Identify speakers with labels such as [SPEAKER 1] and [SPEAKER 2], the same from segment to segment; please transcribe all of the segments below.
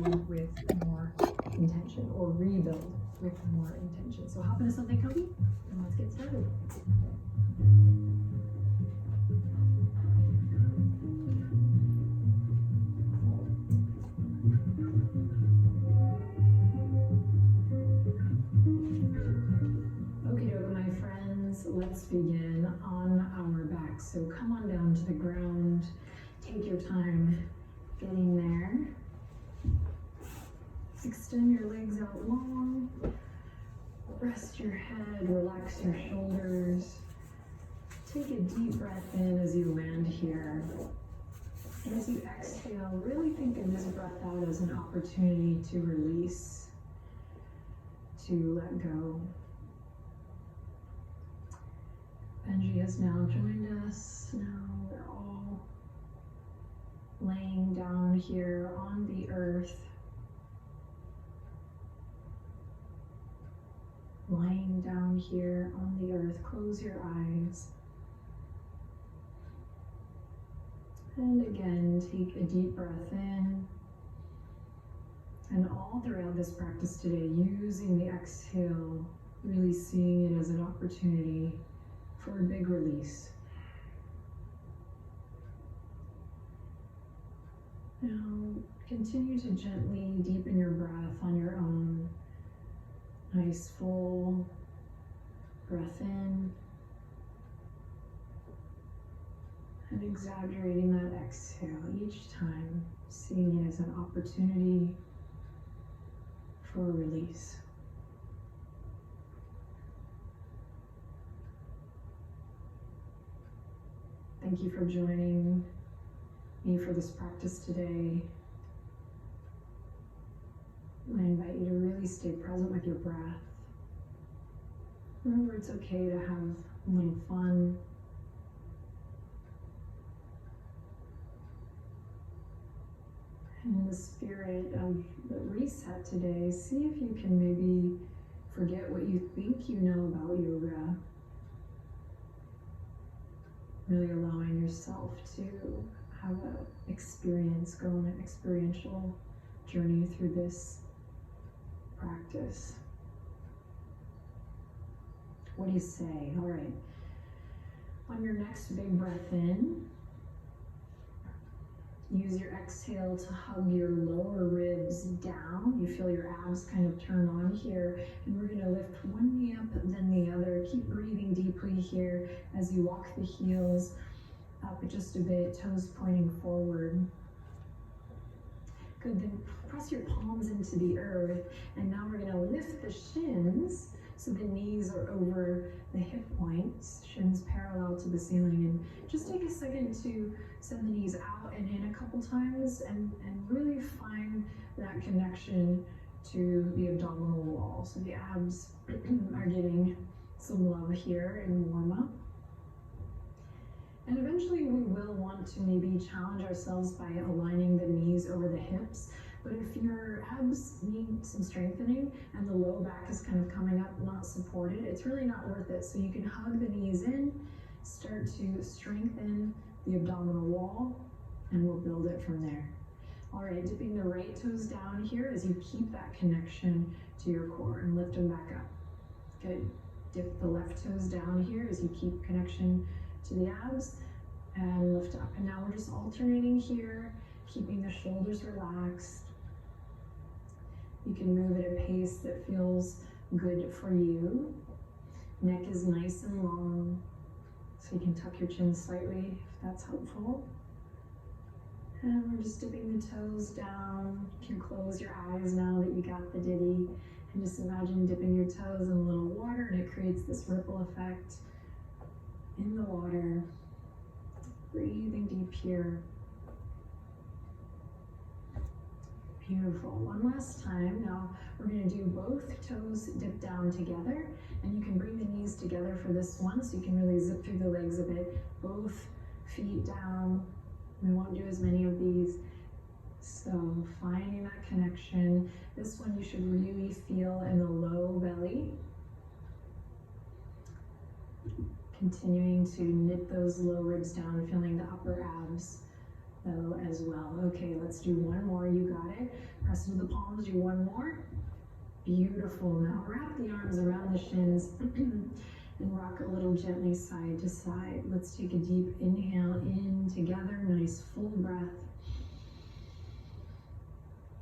[SPEAKER 1] build with more intention, or rebuild with more intention. So hop into something comfy and let's get started. Okay, my friends, let's begin on our backs. So come on down to the ground. Take your time getting there. Extend your legs out long. Rest your head, relax your shoulders. Take a deep breath in as you land here. And as you exhale, really think of this breath out as an opportunity to release, to let go. Benji has now joined us. Now we're all laying down here on the earth, lying down here on the earth. Close your eyes. And again, take a deep breath in. And all throughout this practice today, using the exhale, really seeing it as an opportunity for a big release. Now, continue to gently deepen your breath on your own. Nice full breath in. And exaggerating that exhale each time, seeing it as an opportunity for a release. Thank you for joining me for this practice today. I invite you to really stay present with your breath. Remember, it's okay to have a little fun. And in the spirit of the reset today, see if you can maybe forget what you think you know about yoga. Really allowing yourself to have an experience, go on an experiential journey through this practice. What do you say? All right. On your next big breath in, use your exhale to hug your lower ribs down. You feel your abs kind of turn on here. And we're gonna lift one knee up and then the other. Keep breathing deeply here as you walk the heels up just a bit, toes pointing forward. Good, then press your palms into the earth. And now we're gonna lift the shins so the knees are over the hip points, shins parallel to the ceiling. And just take a second to send the knees out and in a couple times and really find that connection to the abdominal wall. So the abs are getting some love here and warm up. And eventually we will want to maybe challenge ourselves by aligning the knees over the hips. But if your abs need some strengthening and the low back is kind of coming up, not supported, it's really not worth it. So you can hug the knees in, start to strengthen the abdominal wall, and we'll build it from there. All right, dipping the right toes down here as you keep that connection to your core and lift them back up. Good. Dip the left toes down here as you keep connection to the abs and lift up. And now we're just alternating here, keeping the shoulders relaxed. You can move at a pace that feels good for you. Neck is nice and long, so you can tuck your chin slightly if that's helpful. And we're just dipping the toes down. You can close your eyes now that you got the ditty. And just imagine dipping your toes in a little water, and it creates this ripple effect in the water. Breathing deep here. Beautiful. One last time. Now we're going to do both toes dip down together, and you can bring the knees together for this one, so you can really zip through the legs a bit. Both feet down. We won't do as many of these. So finding that connection. This one you should really feel in the low belly. Continuing to knit those low ribs down, feeling the upper abs though as well. Okay, let's do one more. You got it. Press into the palms. Do one more. Beautiful. Now wrap the arms around the shins and rock a little gently side to side. Let's take a deep inhale in together. Nice full breath.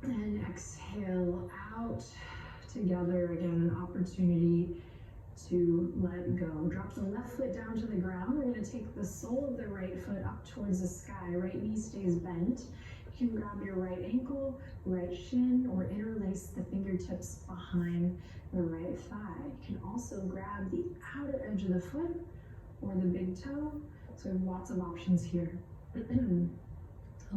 [SPEAKER 1] And exhale out together. Again, an opportunity to let go. Drop the left foot down to the ground. We're going to take the sole of the right foot up towards the sky. Right knee stays bent. You can grab your right ankle, right shin, or interlace the fingertips behind the right thigh. You can also grab the outer edge of the foot or the big toe. So we have lots of options here. A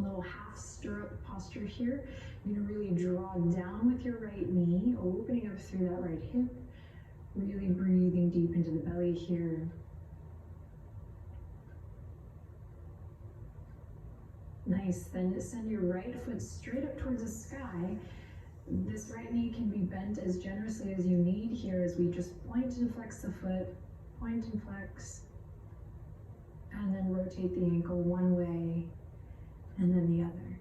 [SPEAKER 1] little half stirrup posture here. You're going to really draw down with your right knee, opening up through that right hip. Really breathing deep into the belly here. Nice, then send your right foot straight up towards the sky. This right knee can be bent as generously as you need here as we just point and flex the foot, point and flex, and then rotate the ankle one way and then the other.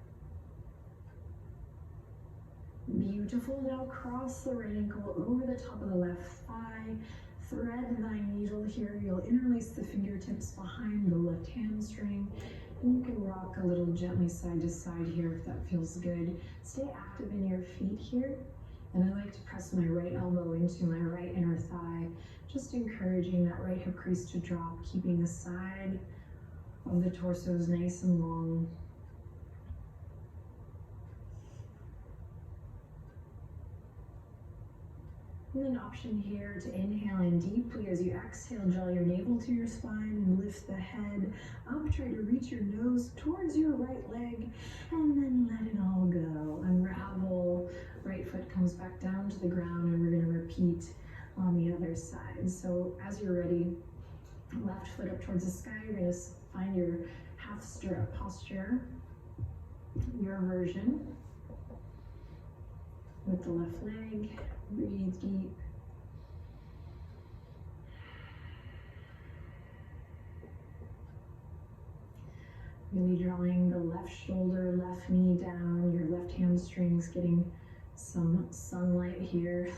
[SPEAKER 1] Beautiful. Now cross the right ankle over the top of the left thigh. Thread thy needle here. You'll interlace the fingertips behind the left hamstring. And you can rock a little gently side to side here if that feels good. Stay active in your feet here. And I like to press my right elbow into my right inner thigh, just encouraging that right hip crease to drop, keeping the side of the torsos nice and long. And an option here to inhale in deeply. As you exhale, draw your navel to your spine and lift the head up. Try to reach your nose towards your right leg and then let it all go. Unravel. Right foot comes back down to the ground, and we're going to repeat on the other side. So as you're ready, left foot up towards the sky. You're going to find your half stirrup posture, your version. With the left leg, breathe deep. Really drawing the left shoulder, left knee down, your left hamstrings getting some sunlight here.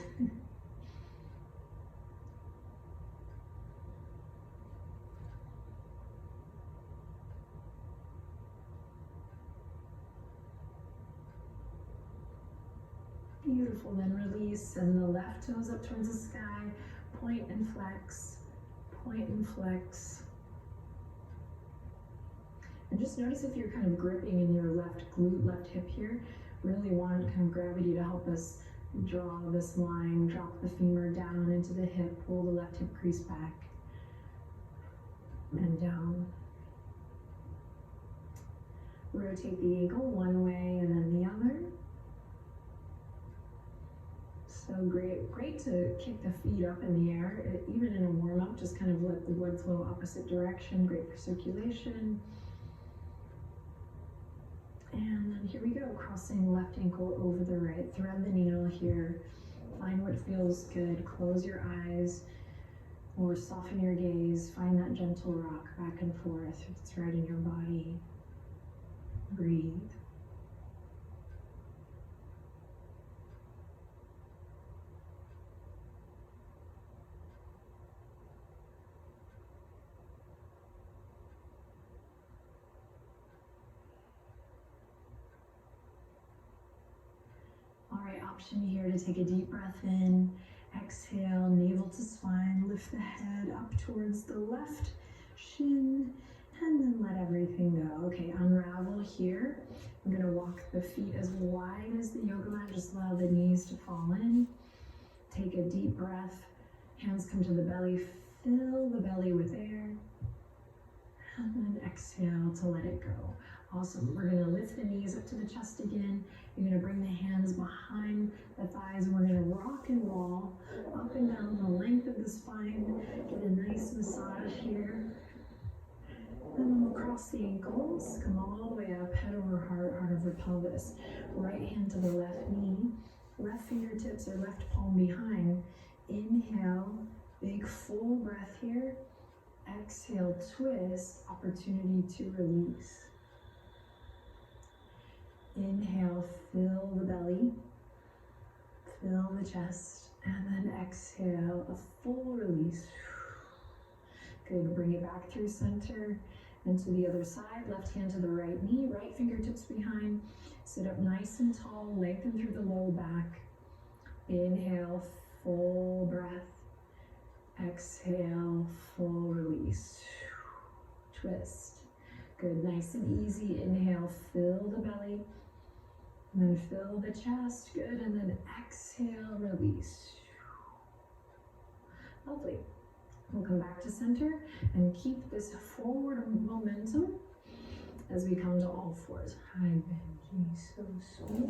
[SPEAKER 1] Beautiful, then release, and the left toes up towards the sky, point and flex, point and flex. And just notice if you're kind of gripping in your left glute, left hip here. Really want kind of gravity to help us draw this line, drop the femur down into the hip, pull the left hip crease back and down. Rotate the ankle one way and then the other. So great to kick the feet up in the air, even in a warm-up, just kind of let the blood flow opposite direction, great for circulation. And then here we go, crossing left ankle over the right. Thread the needle here, find what feels good, close your eyes or soften your gaze, find that gentle rock back and forth if it's right in your body. Breathe. Option here to take a deep breath in, exhale, navel to spine, lift the head up towards the left shin, and then let everything go. Okay, unravel here. I'm gonna walk the feet as wide as the yoga mat, just allow the knees to fall in. Take a deep breath, hands come to the belly, fill the belly with air, and then exhale to let it go. Awesome, we're gonna lift the knees up to the chest again. You're gonna bring the hands behind the thighs, and we're gonna rock and roll up and down the length of the spine. Get a nice massage here. And then we'll cross the ankles, come all the way up, head over heart, heart over pelvis. Right hand to the left knee, left fingertips or left palm behind. Inhale, big full breath here. Exhale, twist, opportunity to release. Inhale, fill the belly, fill the chest, and then exhale, a full release. Good, bring it back through center and to the other side. Left hand to the right knee, right fingertips behind. Sit up nice and tall, lengthen through the low back. Inhale, full breath. Exhale, full release. Twist. Good, nice and easy. Inhale, fill the belly. And then fill the chest. Good, and then exhale, release. Lovely. We'll come back to center and keep this forward momentum as we come to all fours. Hi, Benji, so sweet.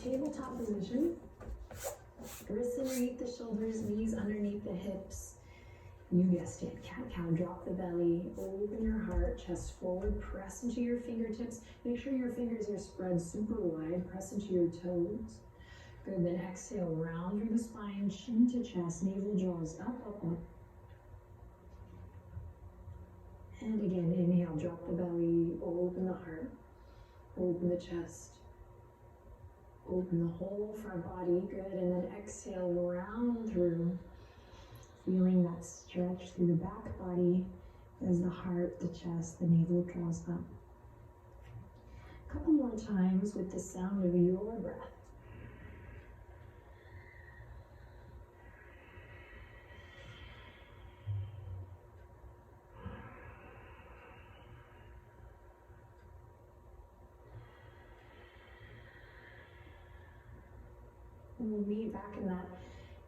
[SPEAKER 1] Tabletop position. Wrists underneath the shoulders, knees underneath the hips. You guessed it, cat-cow, drop the belly, open your heart, chest forward, press into your fingertips. Make sure your fingers are spread super wide, press into your toes. Good, then exhale, round through the spine, chin to chest, navel draws up, up, up. And again, inhale, drop the belly, open the heart, open the chest. Open the whole front body, good, and then exhale, round through, feeling that stretch through the back body as the heart, the chest, the navel draws up. A couple more times with the sound of your breath. And we'll meet back in that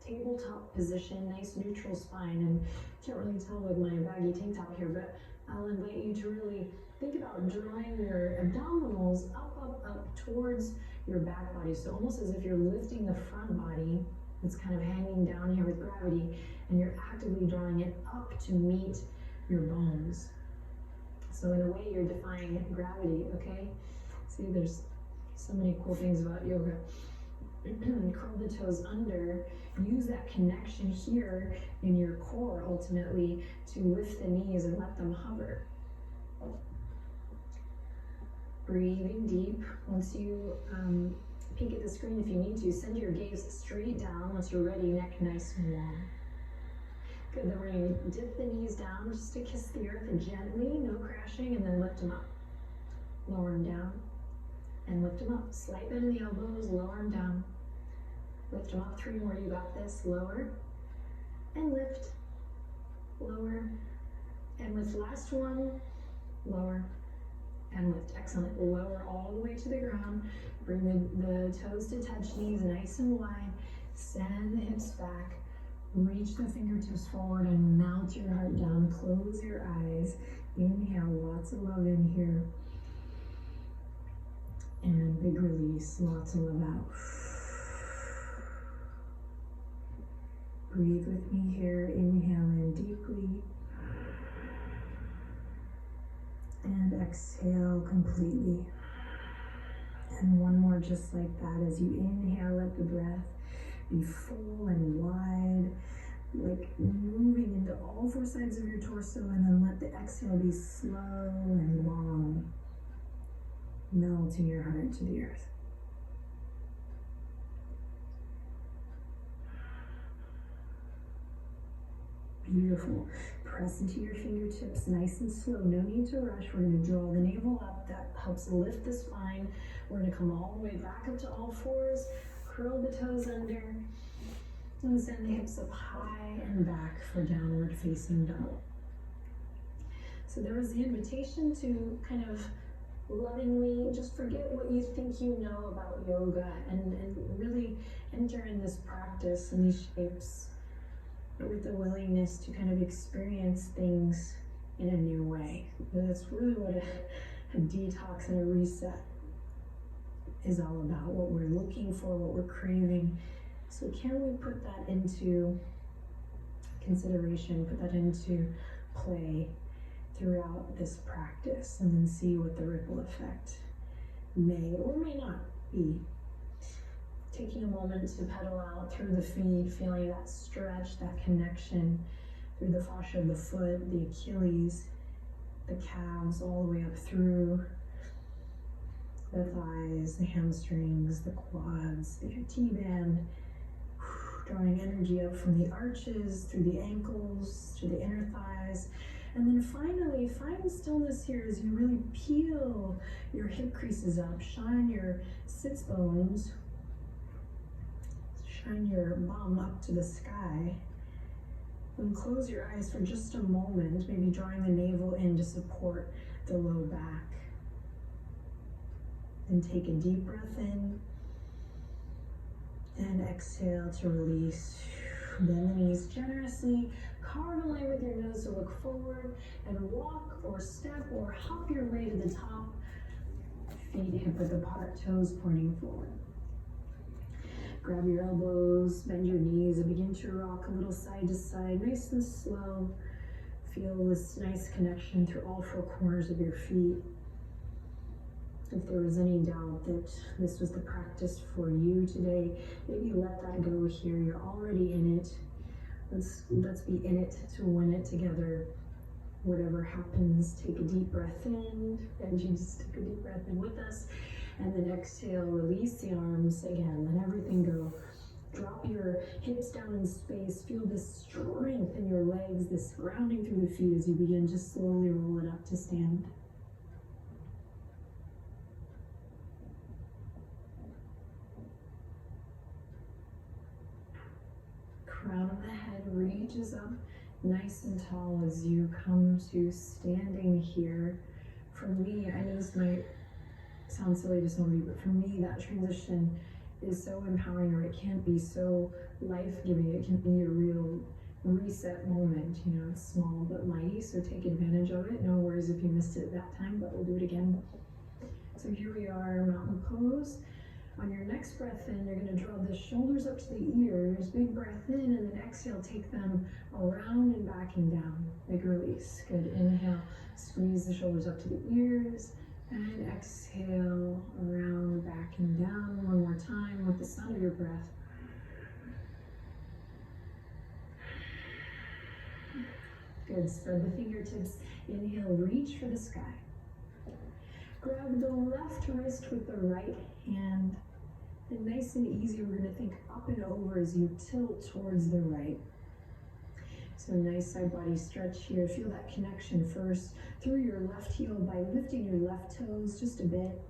[SPEAKER 1] tabletop position, nice neutral spine. And can't really tell with my baggy tank top here, but I'll invite you to really think about drawing your abdominals up, up, up towards your back body. So almost as if you're lifting the front body, it's kind of hanging down here with gravity, and you're actively drawing it up to meet your bones. So in a way, you're defying gravity, okay? See, there's so many cool things about yoga. Curl the toes under, use that connection here in your core ultimately to lift the knees and let them hover. Breathing deep. Once you peek at the screen, if you need to, send your gaze straight down. Once you're ready, neck nice and long. Good, then we're going to dip the knees down just to kiss the earth gently, no crashing, and then lift them up. Lower them down and lift them up. Slight bend in the elbows, lower them down. Lift them up, 3 more, you got this. Lower and lift, lower and lift. Last one, lower and lift. Excellent. Lower all the way to the ground. Bring the toes to touch, knees nice and wide. Send the hips back. Reach the fingertips forward and melt your heart down. Close your eyes. Inhale, lots of love in here. And big release, lots of love out. Breathe with me here. Inhale in deeply. And exhale completely. And one more just like that. As you inhale, let the breath be full and wide, like moving into all 4 sides of your torso, and then let the exhale be slow and long, melting your heart to the earth. Beautiful. Press into your fingertips nice and slow. No need to rush. We're going to draw the navel up. That helps lift the spine. We're going to come all the way back up to all 4s. Curl the toes under. And send the hips up high and back for downward facing dog. So there was the invitation to kind of lovingly just forget what you think you know about yoga and really enter in this practice and these shapes with the willingness to kind of experience things in a new way. That's really what a detox and a reset is all about, what we're looking for, what we're craving. So can we put that into consideration, put that into play throughout this practice, and then see what the ripple effect may or may not be. Taking a moment to pedal out through the feet, feeling that stretch, that connection through the fascia of the foot, the Achilles, the calves all the way up through the thighs, the hamstrings, the quads, your T-band, drawing energy up from the arches, through the ankles, to the inner thighs. And then finally, find stillness here as you really peel your hip creases up, shine your sits bones, shine your bum up to the sky. And close your eyes for just a moment, maybe drawing the navel in to support the low back. And take a deep breath in and exhale to release. Bend the knees generously, carve a line with your nose to look forward, and walk or step or hop your way to the top. Feet hip width apart, toes pointing forward. Grab your elbows, bend your knees, and begin to rock a little side to side, nice and slow. Feel this nice connection through all four corners of your feet. If there was any doubt that this was the practice for you today, maybe let that go here. You're already in it. Let's be in it to win it together. Whatever happens, take a deep breath in. Benji just took a deep breath in with us. And then exhale, release the arms again. Let everything go. Drop your hips down in space. Feel this strength in your legs, this grounding through the feet as you begin to slowly roll it up to stand. Crown of the head reaches up nice and tall as you come to standing here. For me, I know this might sound silly to some of you, but for me, that transition is so empowering, or it can be so life-giving. It can be a real reset moment. You know, it's small but mighty, so take advantage of it. No worries if you missed it that time, but we'll do it again. So here we are, mountain pose. On your next breath in, you're going to draw the shoulders up to the ears. Big breath in, and then exhale, take them around and back and down. Big release. Good. Inhale, squeeze the shoulders up to the ears, and exhale, around, back and down. One more time with the sound of your breath. Good. Spread the fingertips. Inhale, reach for the sky. Grab the left wrist with the right hand. And nice and easy, we're going to think up and over as you tilt towards the right. So nice side body stretch here. Feel that connection first through your left heel by lifting your left toes just a bit.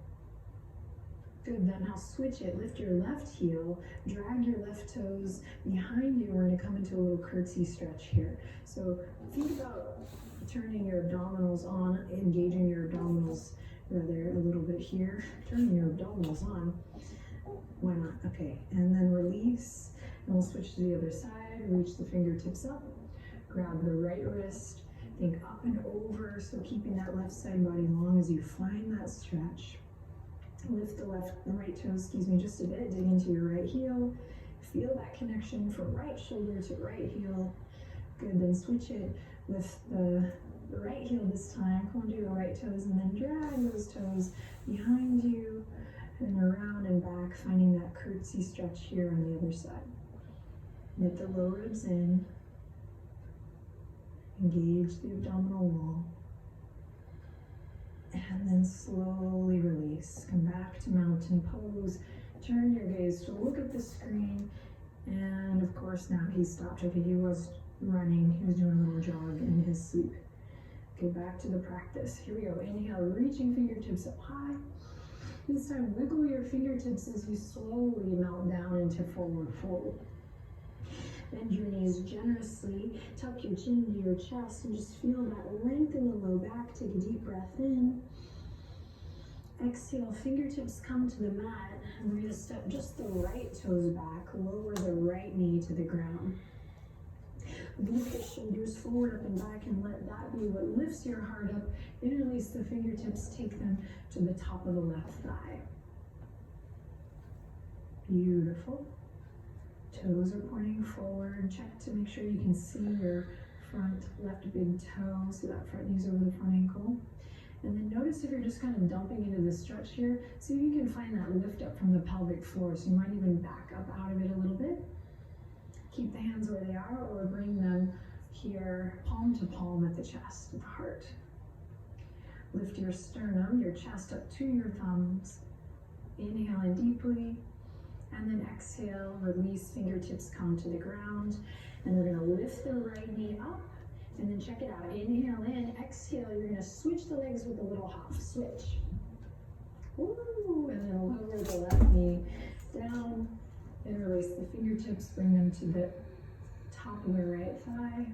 [SPEAKER 1] Good, then now switch it. Lift your left heel, drag your left toes behind you. We're going to come into a little curtsy stretch here. So think about turning your abdominals on, engaging your abdominals rather a little bit here. Turning your abdominals on. Why not? Okay, and then release, and we'll switch to the other side. Reach the fingertips up, grab the right wrist, think up and over, so keeping that left side body long as you find that stretch. Lift the right toe, just a bit, dig into your right heel, feel that connection from right shoulder to right heel. Good, then switch it with the right heel this time. Come onto your right toes and then drag those toes behind you and around and back, finding that curtsy stretch here on the other side. Knit the low ribs in, engage the abdominal wall, and then slowly release. Come back to mountain pose. Turn your gaze to look at the screen, and of course now he stopped. Okay, he was running, he was doing a little jog in his sleep. Okay, back to the practice. Here we go. Inhale, reaching fingertips up high. This time, wiggle your fingertips as you slowly melt down into forward fold. Bend your knees generously, tuck your chin into your chest, and just feel that length in the low back. Take a deep breath in. Exhale, fingertips come to the mat, and we're going to step just the right toes back, lower the right knee to the ground. Loop the shoulders forward, up and back, and let that be what lifts your heart up. Interlace the fingertips, take them to the top of the left thigh. Beautiful. Toes are pointing forward. Check to make sure you can see your front left big toe. See that front knee's over the front ankle. And then notice if you're just kind of dumping into the stretch here, see if you can find that lift up from the pelvic floor. So you might even back up out of it a little bit. Keep the hands where they are, or bring them here, palm to palm at the chest, at the heart. Lift your sternum, your chest up to your thumbs. Inhale in deeply, and then exhale, release, fingertips come to the ground. And we're gonna lift the right knee up, and then check it out. Inhale in, exhale, you're gonna switch the legs with a little hop, switch. Woo, and then lower the left knee down, interlace the fingertips, bring them to the top of the right thigh.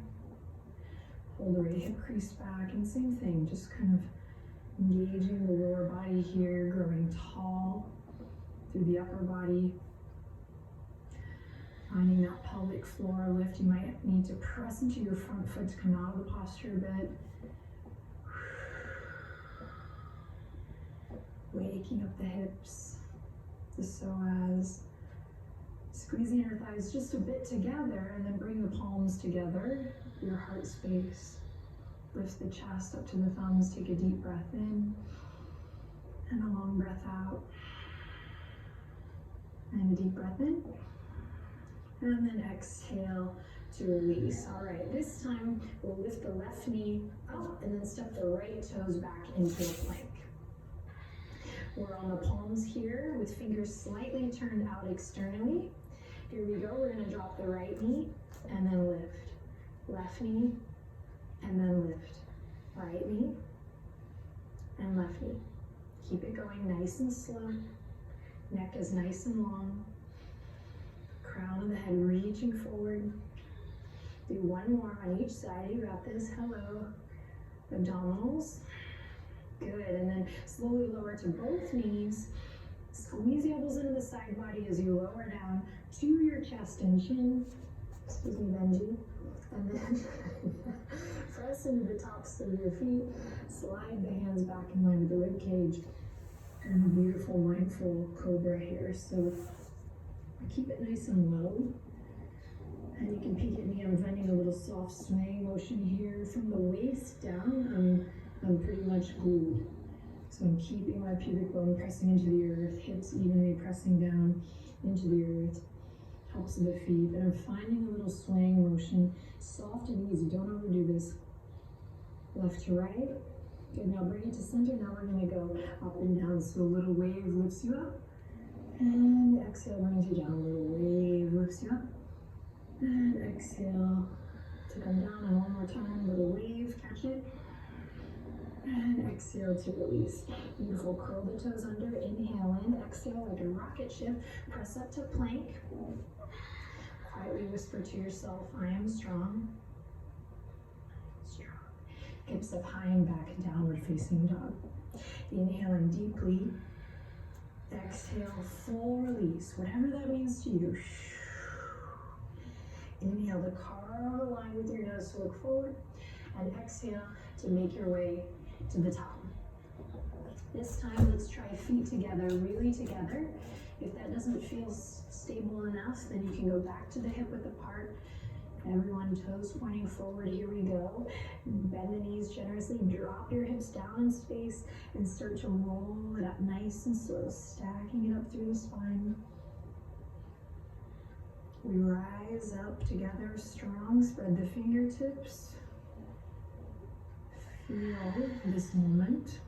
[SPEAKER 1] Hold the right hip crease back, and same thing, just kind of engaging the lower body here, growing tall through the upper body. Finding that pelvic floor lift. You might need to press into your front foot to come out of the posture a bit. Waking up the hips, the psoas. Squeeze the inner thighs just a bit together, and then bring the palms together, your heart space. Lift the chest up to the thumbs, take a deep breath in, and a long breath out. And a deep breath in, and then exhale to release. All right, this time we'll lift the left knee up and then step the right toes back into a plank. We're on the palms here with fingers slightly turned out externally. Here we go, we're gonna drop the right knee and then lift. Left knee and then lift. Right knee and left knee. Keep it going nice and slow. Neck is nice and long. Crown of the head reaching forward. Do one more on each side. You got this. Hello. Abdominals. Good. And then slowly lower to both knees. Squeeze the elbows into the side body as you lower down to your chest and chin. Excuse me, Benji. And then press into the tops of your feet. Slide the hands back in line with the rib cage. And a beautiful mindful cobra here. So keep it nice and low. And you can peek at me. I'm finding a little soft swaying motion here. From the waist down, I'm pretty much glued. So I'm keeping my pubic bone pressing into the earth, hips evenly pressing down into the earth. Helps the feet. But I'm finding a little swaying motion. Soft and easy. Don't overdo this. Left to right. Good, now bring it to center. Now we're gonna go up and down. So a little wave lifts you up. And exhale, brings you down. A little wave lifts you up. And exhale to come down. And one more time, little wave, catch it. And exhale to release. Beautiful, curl the toes under. Inhale in, exhale like a rocket ship. Press up to plank. Quietly whisper to yourself, I am strong. Hips up high and back, downward facing dog. Inhaling deeply. Exhale, full release, whatever that means to you. Inhale to carve a line with your nose to look forward. And exhale to make your way to the top. This time, let's try feet together, really together. If that doesn't feel stable enough, then you can go back to the hip width apart. Everyone, toes pointing forward, here we go. Bend the knees generously, drop your hips down in space, and start to roll it up nice and slow, stacking it up through the spine. We rise up together, strong, spread the fingertips. Feel this moment.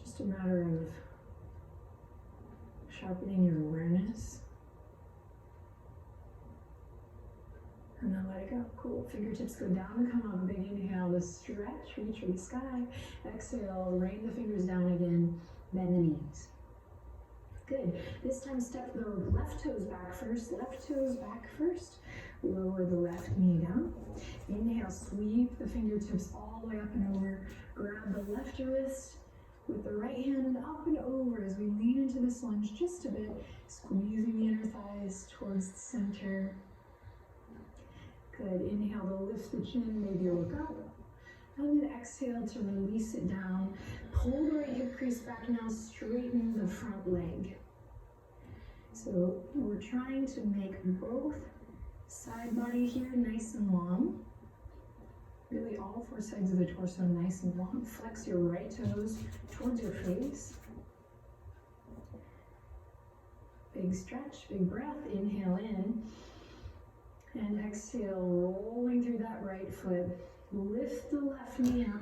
[SPEAKER 1] Just a matter of sharpening your awareness. And then let it go. Cool. Fingertips go down, come up. Big inhale to stretch, reach for the sky. Exhale, rain the fingers down again. Bend the knees. Good. This time step the left toes back first. Left toes back first. Lower the left knee down. Inhale, sweep the fingertips all the way up and over. Grab the left wrist with the right hand and up and over as we lean into this lunge just a bit. Squeezing the inner thighs towards the center. Good. Inhale to lift the chin, maybe look up. And then exhale to release it down. Pull the right hip crease back now, straighten the front leg. So we're trying to make both side body here nice and long. Really all four sides of the torso nice and long. Flex your right toes towards your face. Big stretch, big breath. Inhale in. And exhale, rolling through that right foot. Lift the left knee up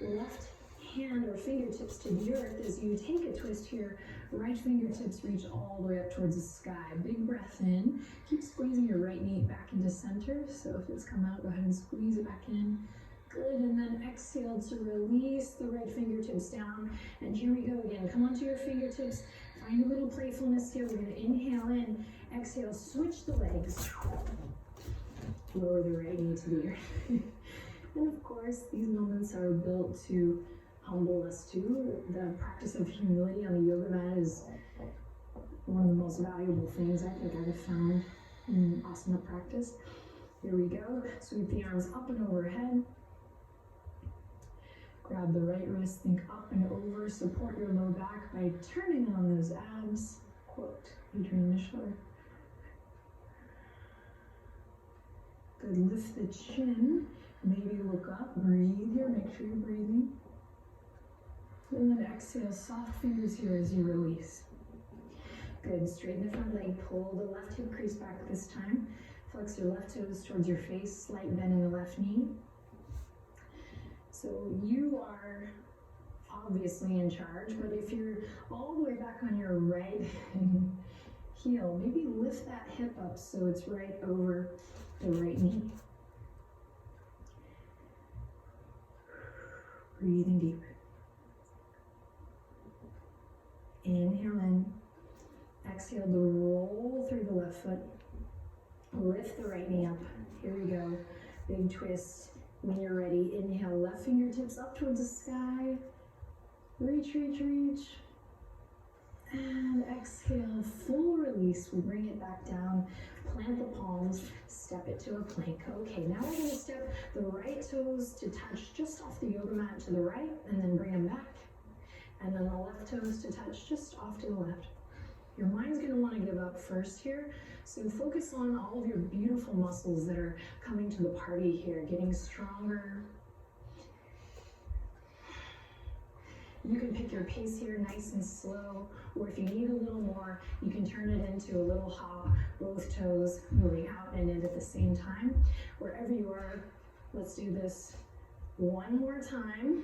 [SPEAKER 1] left hand or fingertips to the earth. As you take a twist here, right fingertips reach all the way up towards the sky. Big breath in. Keep squeezing your right knee back into center. So if it's come out, go ahead and squeeze it back in. Good, and then exhale to release the right fingertips down. And here we go again. Come onto your fingertips. Find a little playfulness here. We're gonna inhale in, exhale, switch the legs. Lower the right knee to the earth. And of course, these moments are built to humble us too. The practice of humility on the yoga mat is one of the most valuable things I think I've found in asana practice. Here we go. Sweep the arms up and overhead. Grab the right wrist, think up and over. Support your low back by turning on those abs. Quote Adrian Mishler. Good, lift the chin. Maybe look up, breathe here, make sure you're breathing. And then exhale, soft fingers here as you release. Good, straighten the front leg, pull the left hip crease back this time. Flex your left toes towards your face, slight bend in the left knee. So you are obviously in charge, but if you're all the way back on your right heel, maybe lift that hip up so it's right over the right knee. Breathing deep. Inhale in. Exhale to roll through the left foot. Lift the right knee up. Here we go. Big twist. When you're ready, inhale, left fingertips up towards the sky. Reach, reach, reach. And exhale, full release. We bring it back down. Plant the palms, step it to a plank. Okay, now we're going to step the right toes to touch just off the yoga mat to the right, and then bring them back. And then the left toes to touch just off to the left. Your mind's going to want to give up first here, so focus on all of your beautiful muscles that are coming to the party here, getting stronger. You can pick your pace here, nice and slow, or if you need a little more, you can turn it into a little hop, both toes moving out and in at the same time. Wherever you are, let's do this one more time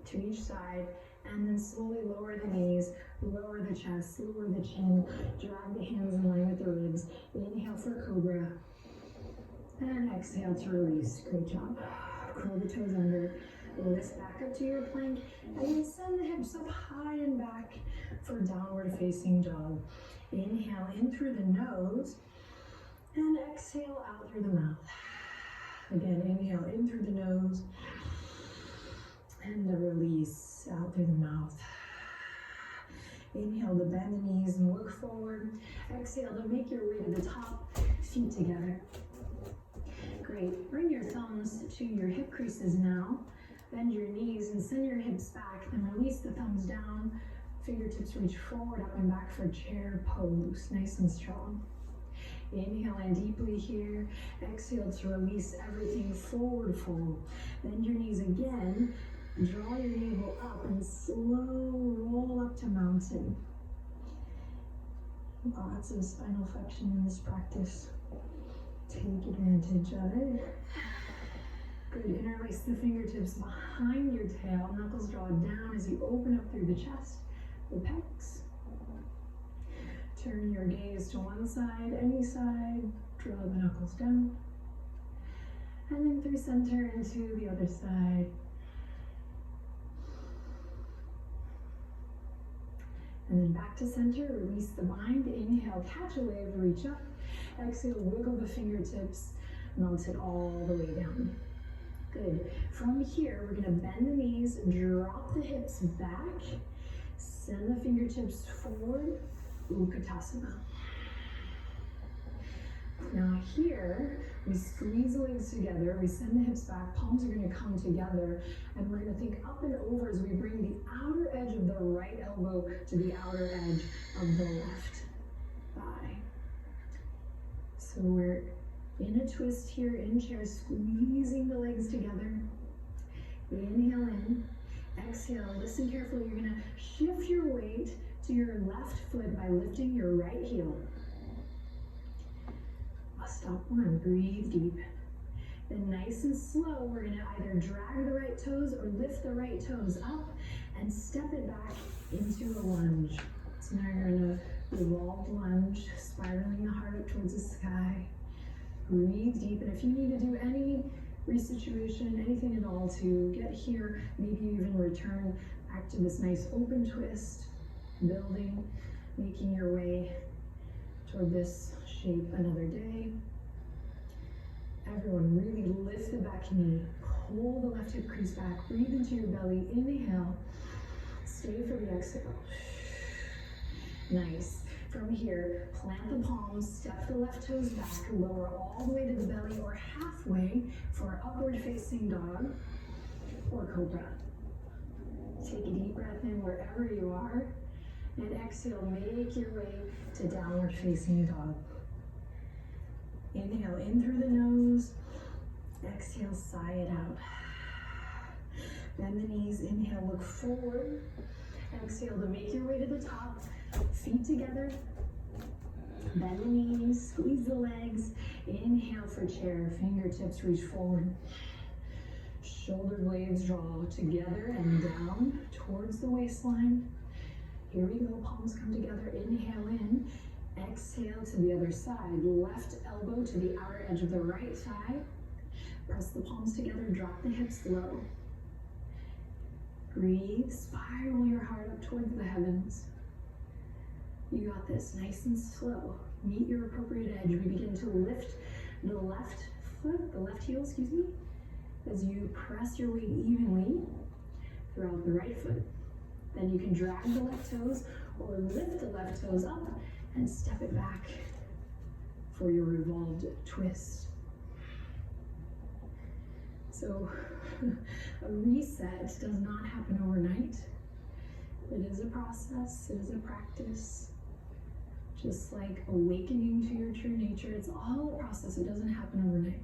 [SPEAKER 1] to each side, and then slowly lower the knees, lower the chest, lower the chin, drag the hands in line with the ribs. Inhale for cobra, and exhale to release. Great job. Curl the toes under. Lift back up to your plank, and then send the hips up high and back for downward facing dog. Inhale in through the nose, and exhale out through the mouth. Again, inhale in through the nose, and the release out through the mouth. Inhale to bend the knees and look forward. Exhale to make your way to the top, feet together. Great, bring your thumbs to your hip creases now. Bend your knees and send your hips back, then release the thumbs down. Fingertips reach forward, up and back for chair pose, nice and strong. Inhale in deeply here. Exhale to release everything, forward fold. Bend your knees again. Draw your navel up and slow roll up to mountain. Lots of spinal flexion in this practice. Take advantage of it. Good, interlace the fingertips behind your tail, knuckles draw down as you open up through the chest, the pecs. Turn your gaze to one side, any side, draw the knuckles down. And then through center into the other side. And then back to center, release the mind. Inhale, catch a wave, reach up. Exhale, wiggle the fingertips, melt it all the way down. Good. From here, we're going to bend the knees, drop the hips back, send the fingertips forward, Utkatasana. Now here, we squeeze the legs together, we send the hips back, palms are going to come together, and we're going to think up and over as we bring the outer edge of the right elbow to the outer edge of the left thigh. So we're in a twist here, in chair, squeezing the legs together. Inhale in, exhale, listen carefully. You're gonna shift your weight to your left foot by lifting your right heel. Stop one, breathe deep. Then nice and slow, we're gonna either drag the right toes or lift the right toes up and step it back into a lunge. So now you're in a revolved lunge, spiraling the heart up towards the sky. Breathe deep, and if you need to do any resituation, anything at all to get here, maybe you even return back to this nice open twist, building, making your way toward this shape another day. Everyone really lift the back knee, pull the left hip crease back, breathe into your belly, inhale, stay for the exhale. Nice. From here, plant the palms, step the left toes back, lower all the way to the belly or halfway for upward facing dog or cobra. Take a deep breath in wherever you are, and exhale, make your way to downward facing dog. Inhale in through the nose, exhale, sigh it out. Bend the knees, inhale, look forward. Exhale to make your way to the top, feet together. Bend the knees, squeeze the legs. Inhale for chair, fingertips reach forward. Shoulder blades draw together and down towards the waistline. Here we go, palms come together, inhale in. Exhale to the other side, left elbow to the outer edge of the right thigh. Press the palms together, drop the hips low. Breathe, spiral your heart up towards the heavens. You got this, nice and slow. Meet your appropriate edge. We begin to lift the left foot, the left heel, excuse me, as you press your weight evenly throughout the right foot. Then you can drag the left toes or lift the left toes up and step it back for your revolved twist. So a reset does not happen overnight. It is a process, it is a practice. Just like awakening to your true nature, it's all a process, it doesn't happen overnight.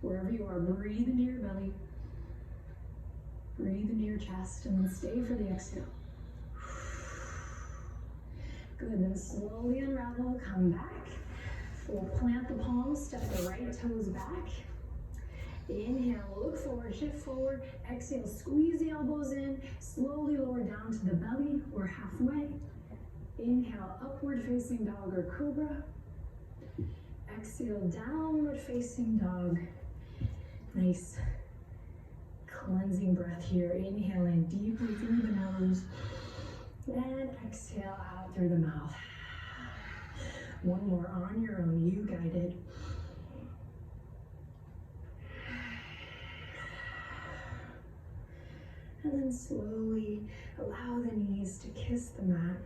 [SPEAKER 1] Wherever you are, breathe into your belly, breathe into your chest, and then stay for the exhale. Good, then slowly unravel, come back. We'll plant the palms, step the right toes back. Inhale, look forward, shift forward. Exhale, squeeze the elbows in. Slowly lower down to the belly. We're halfway. Inhale, upward facing dog or cobra. Exhale, downward facing dog. Nice cleansing breath here. Inhale in deeply through the nose. And exhale out through the mouth. One more on your own, you guided. And then slowly allow the knees to kiss the mat.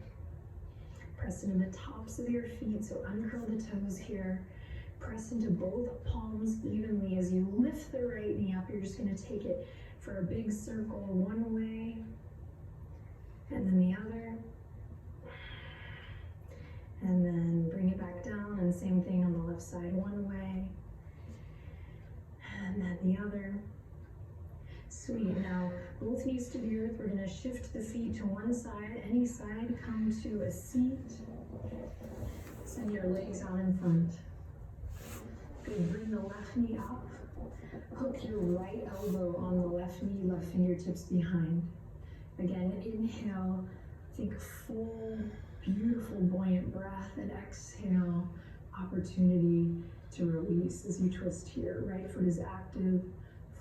[SPEAKER 1] Press into the tops of your feet, so uncurl the toes here. Press into both palms evenly as you lift the right knee up. You're just gonna take it for a big circle one way, and then the other. And then bring it back down, and same thing on the left side, one way, and then the other. Sweet, now both knees to the earth. We're gonna shift the feet to one side, any side, come to a seat. Send your legs out in front. Good, bring the left knee up. Hook your right elbow on the left knee, left fingertips behind. Again, inhale, think full, beautiful, buoyant breath, and exhale, opportunity to release as you twist here. Right foot is active,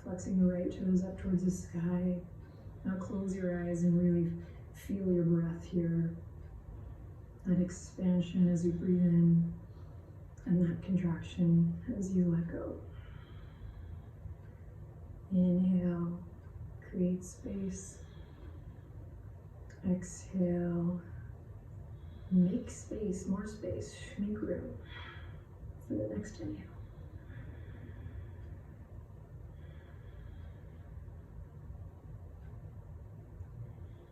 [SPEAKER 1] flexing the right toes up towards the sky. Now close your eyes and really feel your breath here. That expansion as you breathe in, and that contraction as you let go. Inhale, create space. Exhale, make space, more space, make room for the next inhale.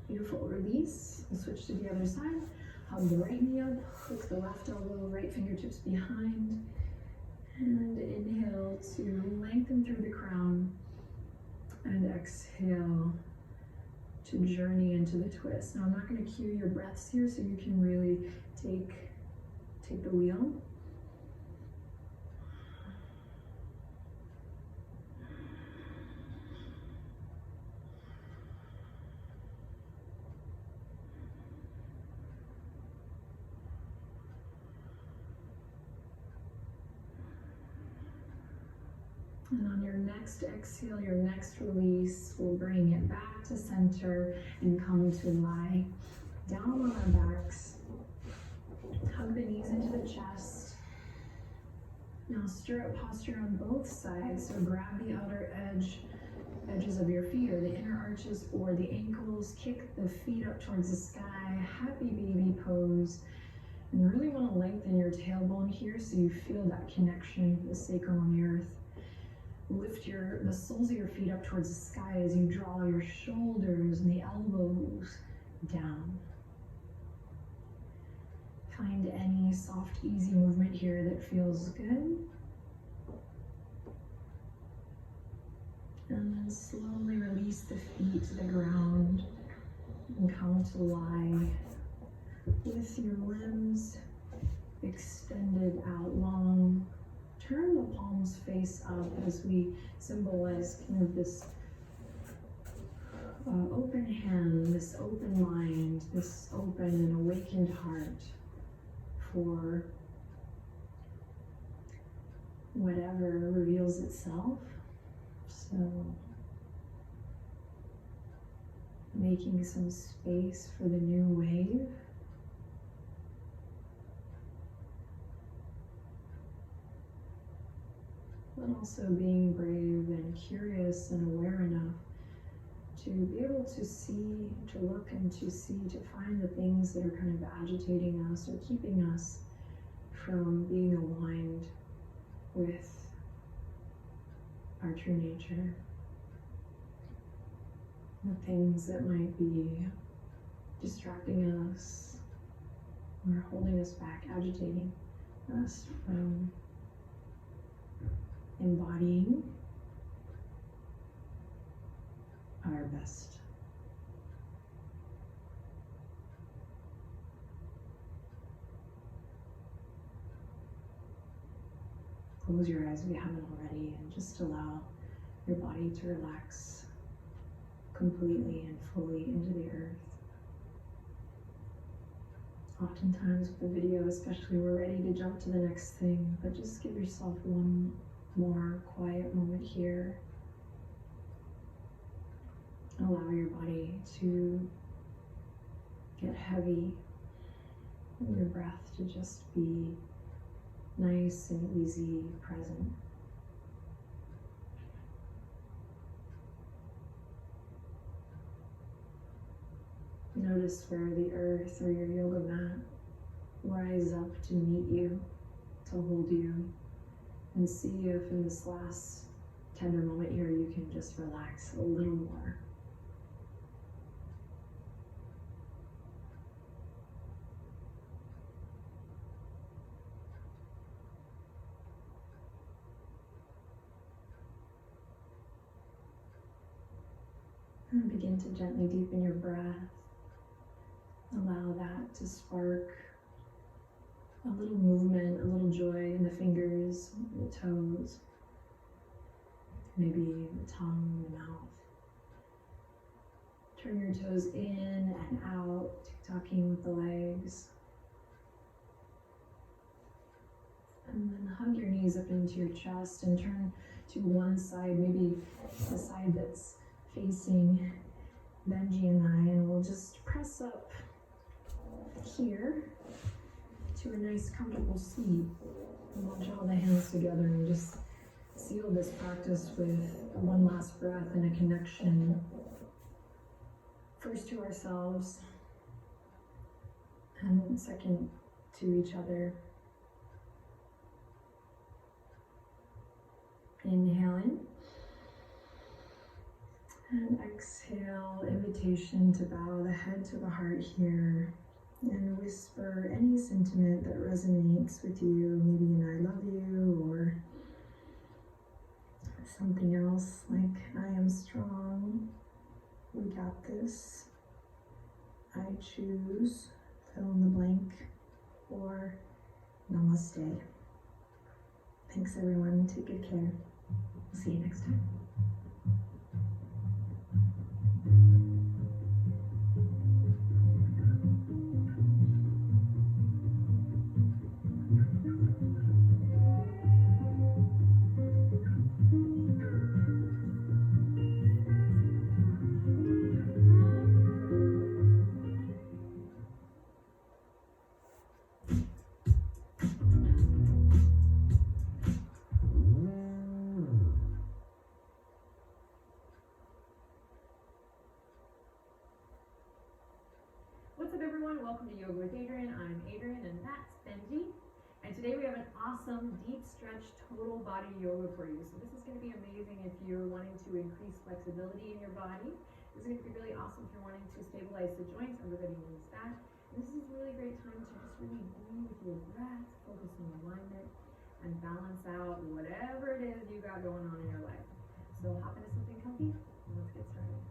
[SPEAKER 1] Beautiful, release. We'll switch to the other side. Hug the right knee up, hook the left elbow, right fingertips behind, and inhale to lengthen through the crown, and exhale to journey into the twist. Now I'm not going to cue your breaths here, so you can really take the wheel. And on your next exhale, your next release, we'll bring it back to center and come to lie down on our backs. Hug the knees into the chest. Now stirrup posture on both sides. So grab the outer edges of your feet or the inner arches or the ankles. Kick the feet up towards the sky. Happy baby pose. And you really want to lengthen your tailbone here so you feel that connection to the sacrum on the earth. Lift the soles of your feet up towards the sky as you draw your shoulders and the elbows down. Find any soft, easy movement here that feels good. And then slowly release the feet to the ground and come to lie with your limbs extended out long. Turn the palms face up as we symbolize kind of this open hand, this open mind, this open and awakened heart for whatever reveals itself. So making some space for the new wave. But also being brave and curious and aware enough to be able to see, to look and to see, to find the things that are kind of agitating us or keeping us from being aligned with our true nature. The things that might be distracting us or holding us back, agitating us from embodying our best. Close your eyes if you haven't already and just allow your body to relax completely and fully into the earth. Oftentimes with the video especially, we're ready to jump to the next thing, but just give yourself one more quiet moment here. Allow your body to get heavy and your breath to just be nice and easy, present. Notice where the earth or your yoga mat rise up to meet you, to hold you, and see if in this last tender moment here you can just relax a little more. And begin to gently deepen your breath. Allow that to spark a little movement, a little joy in the fingers, the toes, maybe the tongue, the mouth. Turn your toes in and out, tick-tocking with the legs. And then hug your knees up into your chest and turn to one side, maybe the side that's facing Benji and I, and we'll just press up here to a nice comfortable seat. And we'll draw the hands together and just seal this practice with one last breath and a connection, first to ourselves and second to each other. Inhale in. And exhale, invitation to bow the head to the heart here and whisper any sentiment that resonates with you, maybe an I love you or something else like I am strong, we got this, I choose, fill in the blank, or namaste. Thanks everyone, take good care. We'll see you next time.
[SPEAKER 2] up, everyone? Welcome to Yoga with Adriene. I'm Adriene and that's Benji. And today we have an awesome deep stretch total body yoga for you. So this is going to be amazing if you're wanting to increase flexibility in your body. This is going to be really awesome if you're wanting to stabilize the joints. Everybody needs that. And this is a really great time to just really breathe with your breath, focus on alignment, and balance out whatever it is you got going on in your life. So hop into something comfy and let's get started.